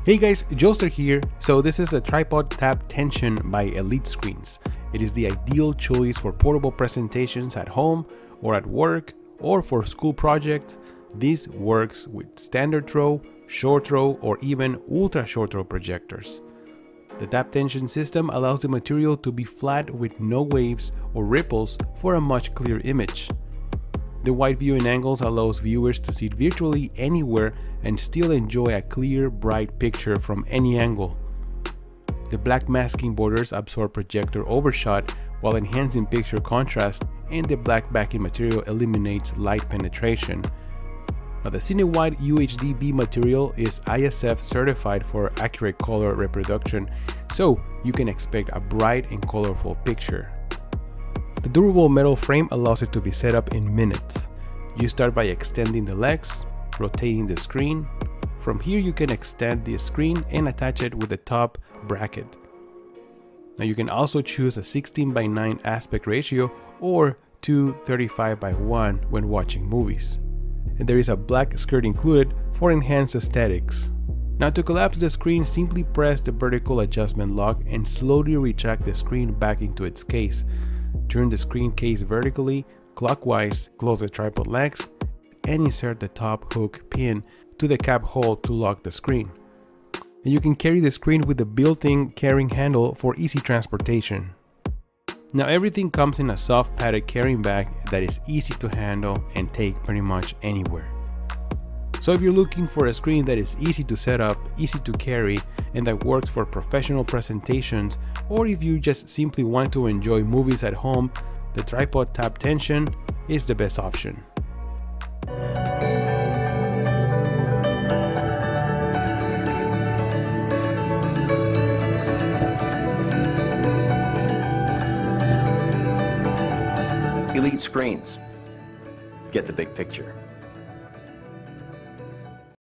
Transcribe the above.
Hey guys, Joelster here. So this is the Tripod Tab Tension by Elite Screens. It is the ideal choice for portable presentations at home or at work or for school projects. This works with standard throw, short throw, or even ultra short throw projectors. The tap tension system allows the material to be flat with no waves or ripples for a much clearer image. The wide viewing angles allows viewers to see it virtually anywhere and still enjoy a clear, bright picture from any angle. The black masking borders absorb projector overshot while enhancing picture contrast, and the black backing material eliminates light penetration. Now, the CİR:CENTER UHD-B material is ISF certified for accurate color reproduction, so you can expect a bright and colorful picture. The durable metal frame allows it to be set up in minutes. You start by extending the legs, rotating the screen. From here you can extend the screen and attach it with the top bracket. Now you can also choose a 16:9 aspect ratio or 2:35:1 when watching movies. And there is a black skirt included for enhanced aesthetics. Now to collapse the screen, simply press the vertical adjustment lock and slowly retract the screen back into its case. Turn the screen case vertically, clockwise, close the tripod legs, and insert the top hook pin to the cap hole to lock the screen. And you can carry the screen with the built-in carrying handle for easy transportation. Now everything comes in a soft padded carrying bag that is easy to handle and take pretty much anywhere. So if you're looking for a screen that is easy to set up, easy to carry, and that works for professional presentations, or if you just simply want to enjoy movies at home, the Tripod Tab Tension is the best option. Elite Screens. Get the big picture.